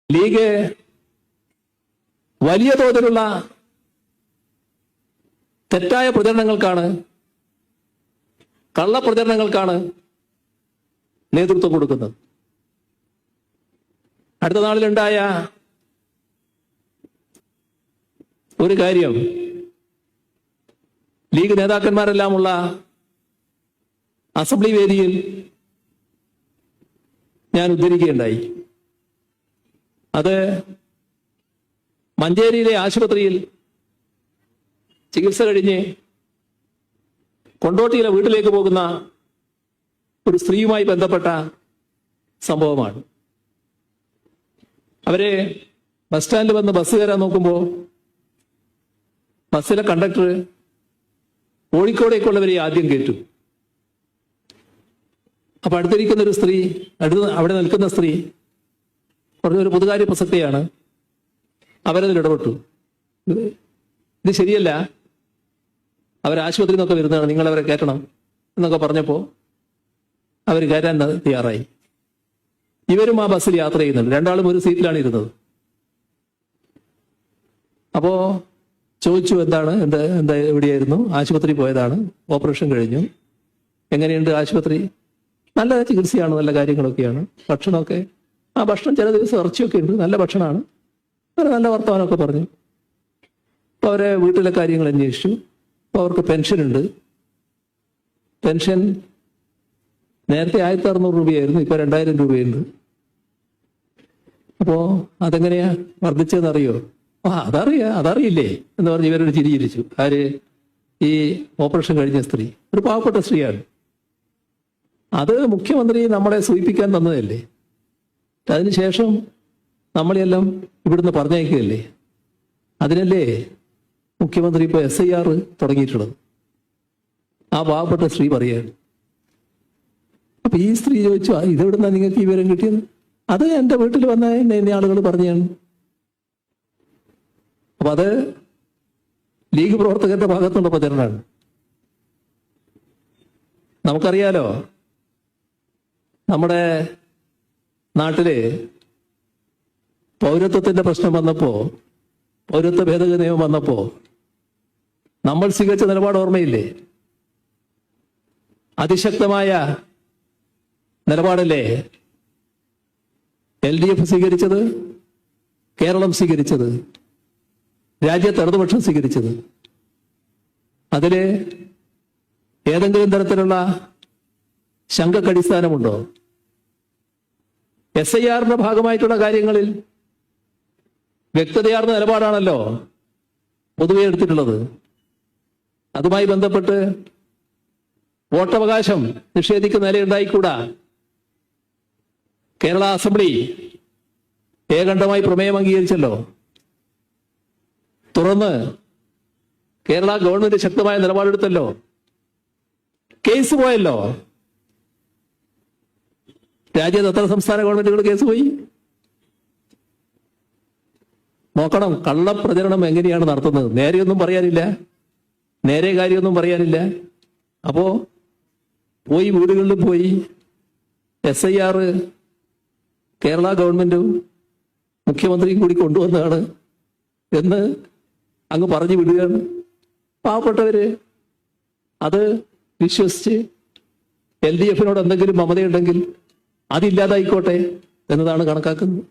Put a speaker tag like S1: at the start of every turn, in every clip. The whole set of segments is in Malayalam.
S1: ലീഗ് വലിയ തോതിലുള്ള തെറ്റായ പ്രചരണങ്ങൾക്കാണ്, കള്ളപ്രചരണങ്ങൾക്കാണ് നേതൃത്വം കൊടുക്കുന്നത്. അടുത്ത നാളിലുണ്ടായ ഒരു കാര്യം ലീഗ് നേതാക്കന്മാരെല്ലാമുള്ള അസംബ്ലി വേദിയിൽ ഞാൻ ഉദ്ധരിക്കുകയുണ്ടായി. അത് മഞ്ചേരിയിലെ ആശുപത്രിയിൽ ചികിത്സ കഴിഞ്ഞ് കൊണ്ടോട്ടിയിലെ വീട്ടിലേക്ക് പോകുന്ന ഒരു സ്ത്രീയുമായി ബന്ധപ്പെട്ട സംഭവമാണ്. അവരെ ബസ് സ്റ്റാൻഡിൽ വന്ന് ബസ് കയറാൻ നോക്കുമ്പോൾ ബസ്സിലെ കണ്ടക്ടർ കോഴിക്കോടേക്കുള്ളവരെ ആദ്യം കയറ്റും. അപ്പൊ അടുത്തിരിക്കുന്ന ഒരു സ്ത്രീ, അവിടെ നിൽക്കുന്ന സ്ത്രീ പറഞ്ഞൊരു പൊതുകാര്യ പ്രസക്തിയാണ്, അവരതിൽ ഇടപെട്ടു. ഇത് ശരിയല്ല, അവർ ആശുപത്രിയിൽ നിന്നൊക്കെ വരുന്നതാണ്, നിങ്ങളവരെ കയറ്റണം എന്നൊക്കെ പറഞ്ഞപ്പോൾ അവർ കയറ്റാൻ തയ്യാറായി. ഇവരും ആ ബസ്സിൽ യാത്ര ചെയ്യുന്നുണ്ട്, രണ്ടാളും ഒരു സീറ്റിലാണ് ഇരുന്നത്. അപ്പോ ചോദിച്ചു, എന്താ എവിടെയായിരുന്നു? ആശുപത്രി പോയതാണ്, ഓപ്പറേഷൻ കഴിഞ്ഞു, എങ്ങനെയുണ്ട് ആശുപത്രി? നല്ല ചികിത്സയാണ്, നല്ല കാര്യങ്ങളൊക്കെയാണ്, ഭക്ഷണമൊക്കെ ആ ഭക്ഷണം ചില ദിവസം ഇറച്ചിയൊക്കെ ഉണ്ട്, നല്ല ഭക്ഷണമാണ്, നല്ല വർത്തമാനമൊക്കെ പറഞ്ഞു. അപ്പോൾ അവരെ വീട്ടിലെ കാര്യങ്ങൾ അന്വേഷിച്ചു. അപ്പോൾ അവർക്ക് പെൻഷൻ ഉണ്ട്. പെൻഷൻ നേരത്തെ 1600 രൂപയായിരുന്നു, ഇപ്പൊ 2000 രൂപയുണ്ട്. അപ്പോ അതെങ്ങനെയാ വർദ്ധിച്ചതെന്ന് അറിയോ? അതറിയില്ലേ എന്ന് പറഞ്ഞ് ഇവരൊരു ചിരിച്ചിരിച്ചു. ആര്? ഈ ഓപ്പറേഷൻ കഴിഞ്ഞ സ്ത്രീ, ഒരു പാവപ്പെട്ട സ്ത്രീയാണ്. അത് മുഖ്യമന്ത്രി നമ്മളെ സൂചിപ്പിക്കാൻ തന്നതല്ലേ, അതിനുശേഷം നമ്മളെല്ലാം ഇവിടുന്ന് പറഞ്ഞയക്കുകയല്ലേ. അതിനല്ലേ മുഖ്യമന്ത്രി ഇപ്പോൾ SIR തുടങ്ങിയിട്ടുള്ളത്. ആ പാവപ്പെട്ട സ്ത്രീ പറയാണ്. അപ്പൊ ഈ സ്ത്രീ ചോദിച്ചു, ഇതെവിടുന്നാ നിങ്ങൾക്ക് ഈ വിവരം കിട്ടിയത്? അത് എൻ്റെ വീട്ടിൽ വന്ന എന്നെ ആളുകൾ പറഞ്ഞാണ്. അപ്പൊ അത് ലീഗ് പ്രവർത്തകരുടെ ഭാഗത്തുള്ള പ്രചരണമാണ്. നമുക്കറിയാലോ, നമ്മുടെ നാട്ടില് പൗരത്വത്തിന്റെ പ്രശ്നം വന്നപ്പോ, പൗരത്വ ഭേദഗതി നിയമം വന്നപ്പോ നമ്മൾ സ്വീകരിച്ച നിലപാട് ഓർമ്മയില്ലേ? അതിശക്തമായ നിലപാടല്ലേ LDF സ്വീകരിച്ചത്, കേരളം സ്വീകരിച്ചത്, രാജ്യത്ത് ഇടതുപക്ഷം സ്വീകരിച്ചത്. അതില് ഏതെങ്കിലും തരത്തിലുള്ള ശങ്കക്കടിസ്ഥാനമുണ്ടോ? SIRന്റെ ഭാഗമായിട്ടുള്ള കാര്യങ്ങളിൽ വ്യക്തതയാർന്ന നിലപാടാണല്ലോ പൊതുവെ എടുത്തിട്ടുള്ളത്. അതുമായി ബന്ധപ്പെട്ട് വോട്ടവകാശം നിഷേധിക്കുന്ന നിലയുണ്ടായിക്കൂടാ. കേരള അസംബ്ലി ഏകണ്ഠമായി പ്രമേയം അംഗീകരിച്ചല്ലോ. തുറന്ന് കേരള ഗവൺമെന്റ് ശക്തമായ നിലപാടെടുത്തല്ലോ. കേസ് പോയല്ലോ. രാജ്യത്ത് എത്ര സംസ്ഥാന ഗവൺമെന്റുകൾ കേസ് പോയി? നോക്കണം, കള്ളപ്രചരണം എങ്ങനെയാണ് നടത്തുന്നത്. നേരെയൊന്നും പറയാനില്ല, നേരെ കാര്യമൊന്നും പറയാനില്ല. അപ്പോ പോയി വീടുകളിൽ പോയി SIR കേരള ഗവൺമെന്റും മുഖ്യമന്ത്രിയും കൂടി കൊണ്ടുവന്നതാണ് എന്ന് അങ്ങ് പറഞ്ഞു വിടുകയാണ്. പാവപ്പെട്ടവര് അത് വിശ്വസിച്ച് LDFനോട് എന്തെങ്കിലും മമതയുണ്ടെങ്കിൽ അതില്ലാതായിക്കോട്ടെ എന്നതാണ് കണക്കാക്കുന്നത്.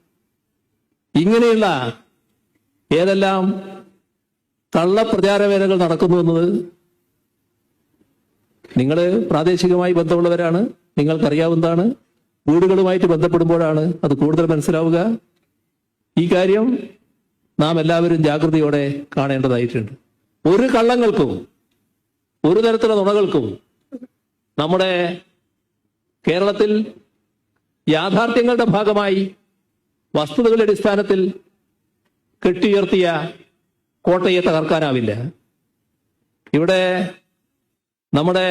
S1: ഇങ്ങനെയുള്ള ഏതെല്ലാം കള്ളപ്രചാരവേലകൾ നടക്കുന്നു എന്നത് നിങ്ങൾ പ്രാദേശികമായി ബന്ധമുള്ളവരാണ്, നിങ്ങൾക്കറിയാവുന്നതാണ്. വീടുകളുമായിട്ട് ബന്ധപ്പെടുമ്പോഴാണ് അത് കൂടുതൽ മനസ്സിലാവുക. ഈ കാര്യം നാം എല്ലാവരും ജാഗ്രതയോടെ കാണേണ്ടതായിട്ടുണ്ട്. ഒരു കള്ളങ്ങൾക്കും ഒരു തരത്തിലുള്ള നുണകൾക്കും നമ്മുടെ കേരളത്തിൽ യാഥാർത്ഥ്യങ്ങളുടെ ഭാഗമായി വസ്തുതകളുടെ അടിസ്ഥാനത്തിൽ കെട്ടിയുയർത്തിയ കോട്ടയെ തകർക്കാനാവില്ല. ഇവിടെ നമ്മുടെ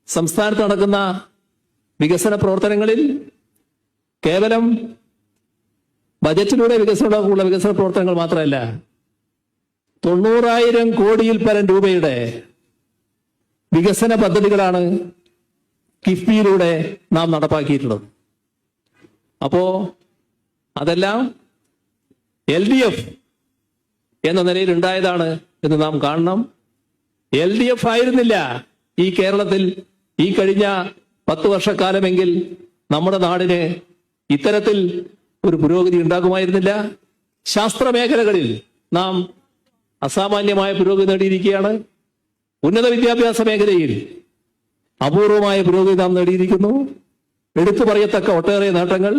S1: സംസ്ഥാനത്ത് നടക്കുന്ന വികസന പ്രവർത്തനങ്ങളിൽ കേവലം ബജറ്റിലൂടെ വികസന പ്രവർത്തനങ്ങൾ മാത്രമല്ല, 90,000 കോടിയിൽ പരം രൂപയുടെ വികസന പദ്ധതികളാണ് കിഫ്ബിയിലൂടെ നാം നടപ്പാക്കിയിട്ടുള്ളത്. അപ്പോ അതെല്ലാം LDF എന്ന നിലയിൽ ഉണ്ടായതാണ് എന്ന് നാം കാണണം. LDF ആയിരുന്നില്ല ഈ കേരളത്തിൽ ഈ കഴിഞ്ഞ 10 വർഷക്കാലമെങ്കിൽ നമ്മുടെ നാടിന് ഇത്തരത്തിൽ ഒരു പുരോഗതി ഉണ്ടാകുമായിരുന്നില്ല. ശാസ്ത്ര മേഖലകളിൽ നാം അസാമാന്യമായ പുരോഗതി നേടിയിരിക്കുകയാണ്. ഉന്നത വിദ്യാഭ്യാസ മേഖലയിൽ അപൂർവമായ പുരോഗതി നാം നേടിയിരിക്കുന്നു. എടുത്തു പറയത്തക്ക ഒട്ടേറെ നേട്ടങ്ങൾ